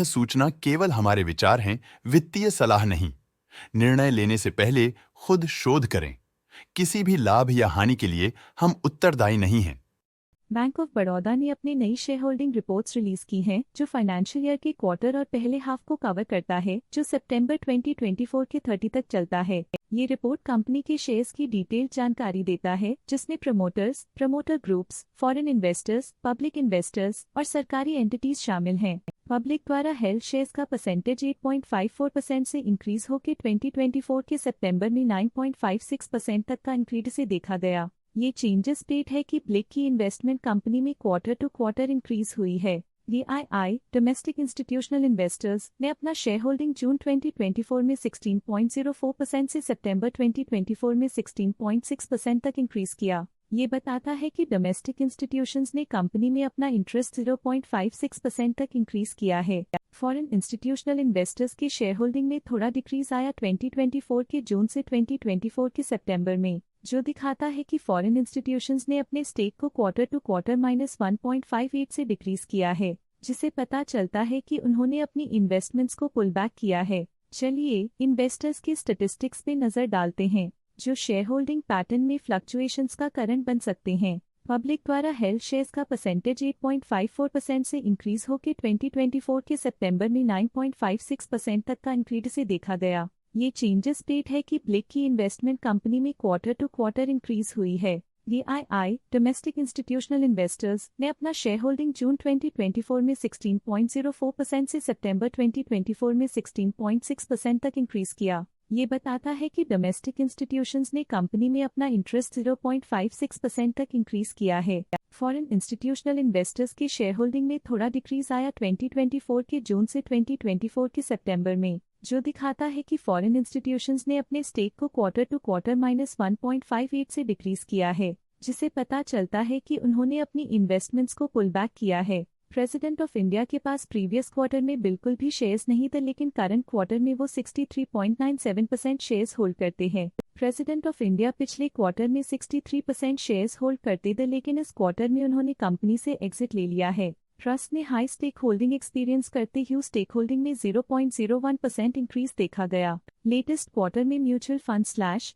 सूचना केवल हमारे विचार हैं, वित्तीय सलाह नहीं। निर्णय लेने से पहले खुद शोध करें। किसी भी लाभ या हानि के लिए हम उत्तरदायी नहीं हैं। बैंक ऑफ बड़ौदा ने अपनी नई शेयर होल्डिंग रिपोर्ट्स रिलीज की हैं, जो फाइनेंशियल ईयर के क्वार्टर और पहले हाफ को कवर करता है, जो सितंबर 2024 के 30 तक चलता है। ये रिपोर्ट कंपनी के शेयर्स की डिटेल्ड जानकारी देता है, जिसमें promoters, promoter groups, foreign investors, public investors और सरकारी एंटिटीज शामिल हैं। पब्लिक द्वारा हेल्ड शेयर्स का परसेंटेज 8.54% से इंक्रीज होकर 2024 के सितंबर में 9.56% तक का इंक्रीज से देखा गया। ये चेंजेस स्टेट है कि ब्लिक की इन्वेस्टमेंट कंपनी में क्वार्टर टू क्वार्टर इंक्रीज हुई है। DII डोमेस्टिक इंस्टीट्यूशनल इन्वेस्टर्स ने अपना शेयर होल्डिंग जून 2024 में 16.04% से सितंबर 2024 में 16.6% तक इंक्रीज किया। ये बताता है कि डोमेस्टिक इंस्टीट्यूशंस ने कंपनी में अपना इंटरेस्ट 0.56% तक इंक्रीज किया है। फॉरेन इंस्टीट्यूशनल इन्वेस्टर्स की शेयर होल्डिंग में थोड़ा डिक्रीज आया 2024 के जून से 2024 के सितंबर में, जो दिखाता है कि फॉरेन इंस्टीट्यूशंस ने अपने स्टेक को क्वार्टर टू क्वार्टर -1.58 से डिक्रीज किया है, जिसे पता चलता है कि उन्होंने अपनी इन्वेस्टमेंट्स को पुल बैक किया है। चलिए इन्वेस्टर्स के स्टैटिस्टिक्स पे नजर डालते हैं, जो शेयर होल्डिंग पैटर्न में फ्लक्चुएशंस का कारण बन सकते हैं। पब्लिक द्वारा हेल्ड शेयर्स का परसेंटेज 8.54% से इंक्रीज होकर 2024 के सितंबर में 9.56% तक का इंक्रीज से देखा गया। ये चेंजेस स्टेट है कि ब्लिक की इन्वेस्टमेंट कंपनी में क्वार्टर टू क्वार्टर इंक्रीज हुई है। DII डोमेस्टिक इंस्टीट्यूशनल इन्वेस्टर्स ने अपना शेयर होल्डिंग जून 2024 में 16.04% से सितंबर 2024 में 16.6% तक इंक्रीज किया। ये बताता है कि डोमेस्टिक इंस्टीट्यूशंस ने कंपनी में अपना इंटरेस्ट 0.56% तक इंक्रीज किया है। फॉरेन इंस्टीट्यूशनल इन्वेस्टर्स की शेयर होल्डिंग में थोड़ा डिक्रीज आया 2024 के जून से 2024 के सितंबर में, जो दिखाता है कि फॉरेन इंस्टीट्यूशंस ने अपने स्टेक को क्वार्टर टू क्वार्टर -1.58 से डिक्रीज किया है, जिसे पता चलता है कि उन्होंने अपनी इन्वेस्टमेंट्स को पुल बैक किया है। प्रेसिडेंट ऑफ इंडिया के पास प्रीवियस क्वार्टर में बिल्कुल भी शेयर्स नहीं थे, लेकिन करंट क्वार्टर में वो 63.97% शेयर्स होल्ड करते हैं। प्रेसिडेंट ऑफ इंडिया पिछले क्वार्टर में 63% शेयर्स होल्ड करते थे, लेकिन इस क्वार्टर में उन्होंने कंपनी से एग्जिट ले लिया है। ट्रस्ट ने हाई स्टेक होल्डिंग एक्सपीरियंस करते हुए स्टेक होल्डिंग में 0.01% इंक्रीज देखा गया। लेटेस्ट क्वार्टर में म्यूचुअल फंड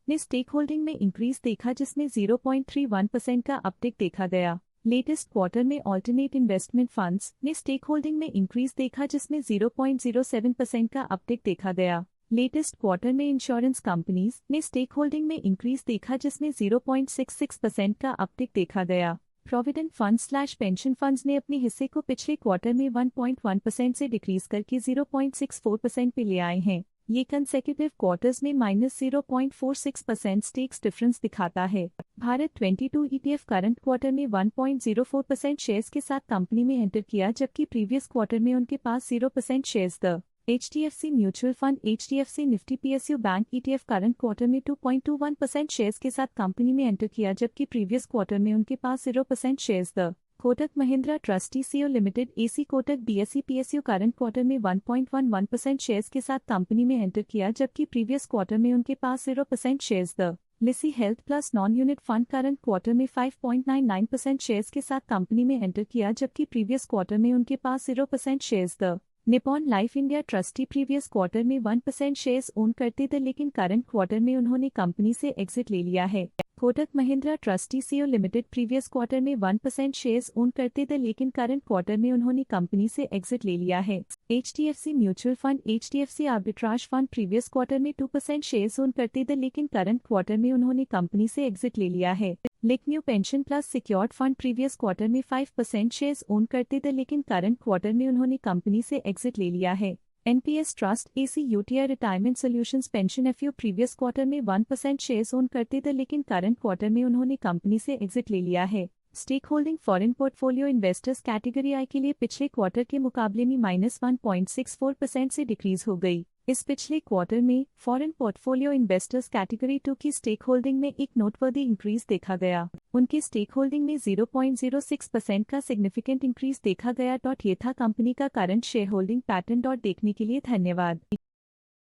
ने स्टेक होल्डिंग में इंक्रीज देखा, जिसमें 0.31% का अपटिक देखा गया। लेटेस्ट क्वार्टर में ऑल्टरनेट इन्वेस्टमेंट फंड्स ने स्टेक होल्डिंग में इंक्रीज देखा, जिसमें 0.07% का अपटिक देखा गया। लेटेस्ट क्वार्टर में इंश्योरेंस कंपनीज ने स्टेक होल्डिंग में इंक्रीज देखा, जिसमें 0.66% का अपटिक देखा गया। प्रोविडेंट फंड पेंशन फंड्स ने अपने हिस्से को पिछले क्वार्टर में 1.1% से डिक्रीज करके 0.64% पे ले आए हैं। ये कंसेक्यूटिव क्वार्टर्स में -0.46% स्टेक्स डिफरेंस दिखाता है। भारत 22 ETF करंट क्वार्टर में 1.04% शेयर्स के साथ कंपनी में एंटर किया, जबकि प्रीवियस क्वार्टर में उनके पास 0% shares the HDFC mutual fund HDFC Nifty PSU bank ETF current quarter में 2.21% शेयर्स के साथ कंपनी में एंटर किया, जबकि प्रीवियस क्वार्टर में उनके पास 0% shares the Kotak Mahindra trust TCO limited AC Kotak BSE PSU current quarter में 1.11% शेयर्स के साथ कंपनी में एंटर किया, जबकि प्रीवियस क्वार्टर में उनके पास 0% शेयर्स द लिसी health plus non unit fund current quarter में 5.99% शेयर्स के साथ कंपनी में एंटर किया, जबकि प्रीवियस क्वार्टर में उनके पास 0% shares the Nippon life India trustee previous quarter में 1% शेयर्स ओन करते थे, लेकिन करंट क्वार्टर में उन्होंने कंपनी से एग्जिट ले लिया है। Kotak Mahindra trust TCO limited previous quarter में 1% शेयर्स ओन करते थे, लेकिन करंट क्वार्टर में उन्होंने कंपनी से एग्जिट ले लिया है। HDFC mutual fund HDFC arbitrage fund previous quarter में 2% शेयर्स ओन करते थे, लेकिन करंट क्वार्टर में उन्होंने कंपनी से एग्जिट ले लिया है। LIC new pension plus secured fund previous quarter में 5% शेयर्स ओन करते थे, लेकिन करंट क्वार्टर में उन्होंने कंपनी से एग्जिट ले लिया है। NPS trust AC UTI retirement solutions pension FU previous quarter में 1% शेयर्स ओन करते थे, लेकिन करंट क्वार्टर में उन्होंने कंपनी से एग्जिट ले लिया है। Stake holding foreign portfolio investors category I के लिए पिछले क्वार्टर के मुकाबले में -1.64% से डिक्रीज हो गई। इस पिछले क्वार्टर में फॉरेन पोर्टफोलियो इन्वेस्टर्स कैटेगरी 2 की स्टेक होल्डिंग में एक नोटवर्दी इंक्रीज देखा गया। उनकी स्टेक होल्डिंग में 0.06% का सिग्निफिकेंट इंक्रीज देखा गया। ये था कंपनी का करंट शेयर होल्डिंग पैटर्न। देखने के लिए धन्यवाद।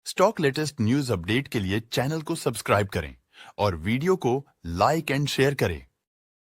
स्टॉक लेटेस्ट न्यूज अपडेट के लिए चैनल को सब्सक्राइब करें और वीडियो को लाइक एंड शेयर करें।